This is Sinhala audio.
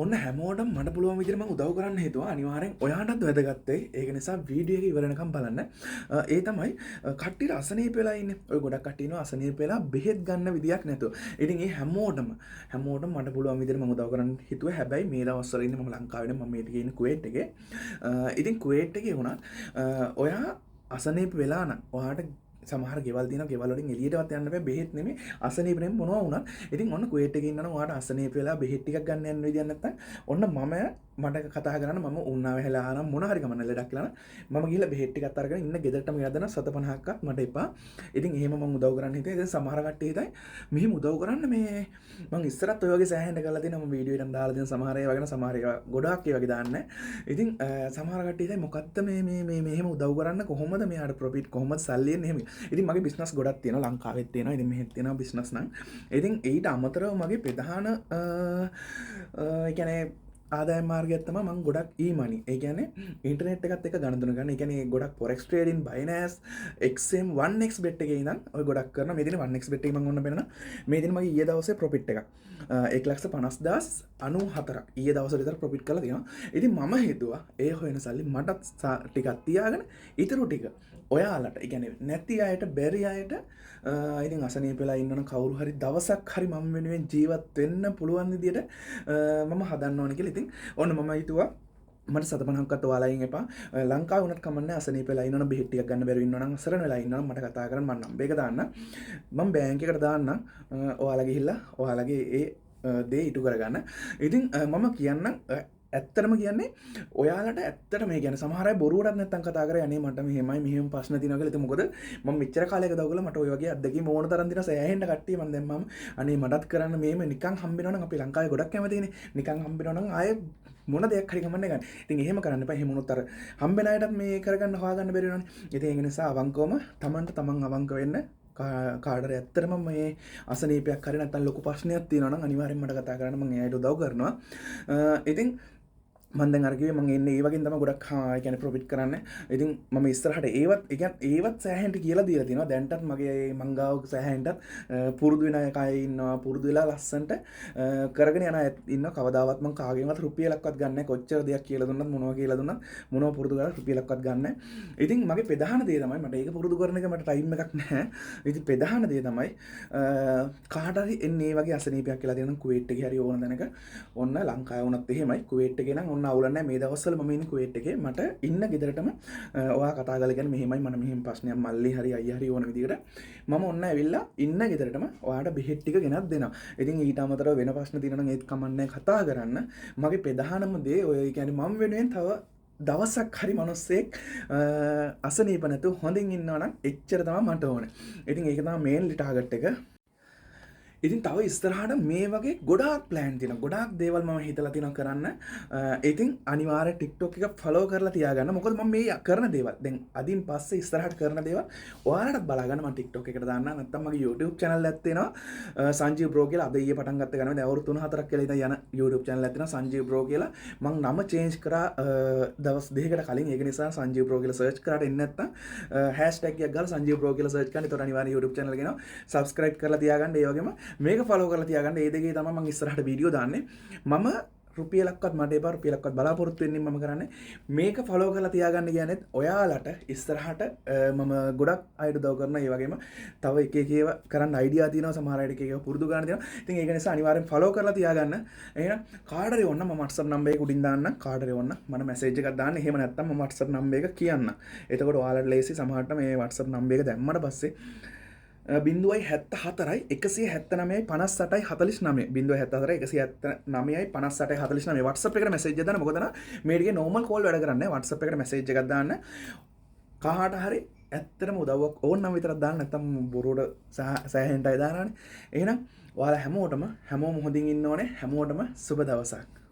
ඔන්න හැමෝටම මට පුළුවන් විදිහට මම උදව් කරන්න හේතුව අනිවාර්යෙන් ඔයාටත් වැදගත් වෙයි. ඒක නිසා වීඩියෝ එක ඉවරනකම් බලන්න. ඒ තමයි කට්ටියට අසනීප වෙලා ඉන්නේ. ඔය ගොඩක් කට්ටිය ඉන්නවා අසනීප වෙලා බෙහෙත් ගන්න විදියක් නැතුව. ඉතින් ඒ හැමෝටම මට පුළුවන් විදිහට මම උදව් කරන්න හිතුවා. හැබැයි මේ දවස්වල ඉන්නේ මම ලංකාවේ නේ. මම මේ ඉන්නේ කුවේට් එකේ. ඉතින් කුවේට් එකේ වුණත් ඔයා අසනීප වෙලා නම් ඔයාට සමහර ගෙවල් තියෙනවා ගෙවල් වලින් එළියටවත් යන්න බෑ බෙහෙත් නෙමෙයි අසනීප නෙමෙයි මොනවා වුණත් ඉතින් ඔන්න කුවේට් එකේ ඉන්නනම් ඔයාට අසනීප වෙලා බෙහෙත් ටිකක් ගන්න යන්න විදියක් නැත්තම් ඔන්න මට කතා කරන්න මම උන්නා වෙලා නම් මොන හරි ගමන ලෙඩක් කියලා මම ගිහලා බෙහෙත් ටිකක් අරගෙන ඉන්න ගෙදරටම යදන 750ක්වත් මට එපා ඉතින් එහෙම මම උදව් කරන්න හිතුවා ඉතින් සමහර කට්ටිය හිතයි මෙහිම උදව් කරන්න මේ මම ඉස්සරත් ඔය වගේ සෑහෙන්න කරලා තියෙනවා මම වීඩියෝ එකක් දාලා දෙන සමහර ඒවා ගැන සමහර ඒවා ගොඩාක් ඒ වගේ දාන්නේ ඉතින් සමහර කට්ටිය හිතයි මොකද්ද මේ මෙහෙම උදව් කරන්න කොහොමද මෙයාට ප්‍රොෆිට් කොහොමද සල්ලි එන්නේ එහෙම ඉතින් මගේ බිස්නස් ගොඩක් තියෙනවා ලංකාවෙත් තියෙනවා ඉතින් මෙහෙත් තියෙනවා බිස්නස් නම් ඉතින් ඊට අමතරව මගේ ප්‍රධාන ඒ කියන්නේ ආදායම් මාර්ගයක් තමයි මම ගොඩක් e-money ඒ කියන්නේ ඉන්ටර්නෙට් එකත් එක්ක ගණන් ගන්න. ඒ කියන්නේ ගොඩක් forex trading, Binance, XM 1xbet එකේ ඉඳන් ඔය ගොඩක් කරනවා. මේ දිනේ 1xbet එකේ මම ඔන්න බලනවා. මේ දිනේ මගේ ඊයේ දවසේ profit එකක් 1,50,094ක් ඊයේ දවසේ විතර profit කරලා තියෙනවා. ඉතින් මම හිතුවා ඒ හොයන සල්ලි මට ටිකක් තියාගෙන ඊටු ටික ඔයාලට ඒ කියන්නේ නැති අයට බැරි අයට ඉතින් අසනීප වෙලා ඉන්නවනම් කවුරු හරි දවසක් හරි මම වෙනුවෙන් ජීවත් වෙන්න පුළුවන් විදියට මම හදන්න ඕනේ කියලා. ඉතින් ඔන්න මම හිතුවා මට 750ක්වත් ඔයාලයින් එපා. ලංකාවේ වුණත් කමන්නේ අසනීප වෙලා ඉන්නවනම් බෙහෙත් ටිකක් ගන්න බැරි වෙනවනම් අසරණ වෙලා ඉන්නවනම් මට කතා කරන්න මම නම්බර් එක දාන්න. මම බැංක් එකට දාන්න. ඔයාලා ගිහිල්ලා ඔයාලගේ ඒ දේ ඉටු කරගන්න. ඉතින් මම කියන්නම් ඇත්තටම කියන්නේ ඔයාලට ඇත්තට මේ කියන්නේ සමහර අය බොරුවටත් නැත්තම් කතා කරේ අනේ මට මෙහෙමයි මෙහෙම ප්‍රශ්න තියෙනවා කියලා. ඉතින් මොකද මම මෙච්චර කාලයක දවගල මට ඔය වගේ අත්දැකීම් ඕන තරම් දින සෑහෙන්න කට්ටිය මම දැන් මම අනේ මටත් කරන්න මෙහෙම නිකන් හම්බෙනවා නම් අපි ලංකාවේ ගොඩක් කැමතිනේ. නිකන් හම්බෙනවා නම් ආයේ මොන දෙයක් හරි ගමන්නේ ගන්න. ඉතින් එහෙම කරන්න එපා. එහෙම වුණොත් අර හම්බෙන අයටත් මේ කරගන්න හොයාගන්න බැරි වෙනවනේ. ඉතින් ඒක නිසා අවංකවම තමන් අවංක වෙන්න කාඩර ඇත්තටම මේ අසනීපයක් හරි නැත්නම් ලොකු ප්‍රශ්නයක් තියෙනවා නම් අනිවාර්යෙන්ම මට කතා කරන්න මම එයාට උදව් කරනවා. ඉතින් මම දැන් අර කිව්වේ මම එන්නේ ඒ වගේම තමයි ගොඩක් ඒ කියන්නේ ප්‍රොෆිට් කරන්න. ඉතින් මම ඉස්සරහට ඒවත් සෑහෙන්ට කියලා දීලා තියෙනවා. දැන්ටත් මගේ මංගාව සෑහෙන්ටත් පුරුදු වෙන අය ඉන්නවා. පුරුදු වෙලා ලස්සන්ට කරගෙන යන අය ඉන්නවා. කවදාවත් මම කාගෙන්වත් රුපියලක්වත් ගන්න නැහැ. කොච්චර දෙයක් කියලා දුන්නත් මොනවා කියලා දුන්නත් මොනවා පුරුදු කරලා රුපියලක්වත් ගන්න නැහැ. ඉතින් මගේ ප්‍රධාන දේ තමයි මට ඒක පුරුදු කරන එක මට ටයිම් එකක් නැහැ. ඉතින් ප්‍රධාන දේ තමයි කාට හරි එන්නේ මේ වගේ අසනීපයක් කියලා තියෙනවා කුවේට් එකේ හරි ඕන දැනක ඔන්න ලංකාවේ වුණත් එහෙමයි කුවේට් එකේ නම් අවුලක් නැහැ මේ දවස්වල මම ඉන්නේ කුවේට් එකේ මට ඉන්න ගෙදරටම ඔයා කතා කරලා කියන්නේ මෙහෙමයි මම මෙහෙම ප්‍රශ්නයක් මල්ලි හරි අයියා හරි ඕන විදිහට මම ඔන්න ඇවිල්ලා ඉන්න ගෙදරටම ඔයාට බෙහෙත් ටික ගෙනත් දෙනවා. ඉතින් ඊට අමතරව වෙන ප්‍රශ්න තියෙනවා නම් ඒත් කමන්නේ කතා කරන්න. මගේ ප්‍රධානම දේ ඔය කියන්නේ මම වෙනුවෙන් තව දවසක් හරි මිනිස්සෙක් අසනීප නැතුව හොඳින් ඉන්නවා නම් එච්චර තමයි මට ඕනේ. ඉතින් ඒක තමයි මේන්ලි ටාගට් එක. ඉතින් තව ඉස්සරහට මේ වගේ ගොඩාක් ප්ලෑන් තියෙනවා. ගොඩාක් දේවල් මම හිතලා තියෙනවා කරන්න. ඉතින් අනිවාර්යෙන් TikTok එක ෆලෝ කරලා තියාගන්න. මොකද මම මේ කරන දේවල් දැන් අදින් පස්සේ ඉස්සරහට කරන දේවල් ඔයාලටත් බලා ගන්න මම TikTok එකට දාන්න. නැත්නම් මගේ YouTube channel එකක් තියෙනවා. සංජීව් බ්‍රෝ කියලා අද ඊයේ පටන් ගත්ත ගන්න. දැන් අවුරුදු 3-4ක් කියලා ඉතින් යන YouTube channel එකක් තියෙනවා සංජීව් බ්‍රෝ කියලා. මම නම change කරා දවස් දෙකකට කලින්. ඒක නිසා සංජීව් බ්‍රෝ කියලා search කරාට එන්නේ නැත්නම් hashtag එකක් ගාලා සංජීව් බ්‍රෝ කියලා search කරන්න. ඒතකොට අනිවාර්යෙන් YouTube channel එක එනවා. subscribe කරලා තියාගන්න. ඒ වගේම මේක ෆලෝ කරලා තියාගන්න. ඒ දෙකේ තමයි මම ඉස්සරහට වීඩියෝ දාන්නේ. මම රුපියලක්වත් මට එපා රුපියලක්වත් බලාපොරොත්තු වෙන්නේ මම කරන්නේ මේක ෆලෝ කරලා තියාගන්න කියන්නේත් ඔයාලට ඉස්සරහට මම ගොඩක් අයට උදව් කරනවා. ඒ වගේම තව එක එක ඒවා කරන්න අයිඩියා තියෙනවා. සමහර අයට එක එක පුරුදු ගන්න තියෙනවා. ඉතින් ඒක නිසා අනිවාර්යෙන් ෆලෝ කරලා තියාගන්න. එහෙනම් කාඩරේ ඔන්න මම WhatsApp නම්බර් එක උඩින් දාන්න. කාඩරේ ඔන්න මම මැසේජ් එකක් දාන්න. එහෙම නැත්නම් මම WhatsApp නම්බර් එක කියන්න. එතකොට ඔයාලට ලේසි සමහරට මේ WhatsApp නම්බර් එක දැම්මට පස්සේ 0.74 0.74 WhatsApp එකට මැසේජ් එකක් දාන්න. මොකද මේ ටිකේ normal call වැඩ කරන්නේ. WhatsApp එකට මැසේජ් එකක් දාන්න. කාට හරි ඇත්තටම උදව්වක් ඕන නම් විතරක් දාන්න. නැත්තම් බොරුවට සෑහෙන්ටයි දානවනේ. එහෙනම් ඔයාලා හැමෝම හොඳින් ඉන්න ඕනේ. හැමෝටම සුබ දවසක්.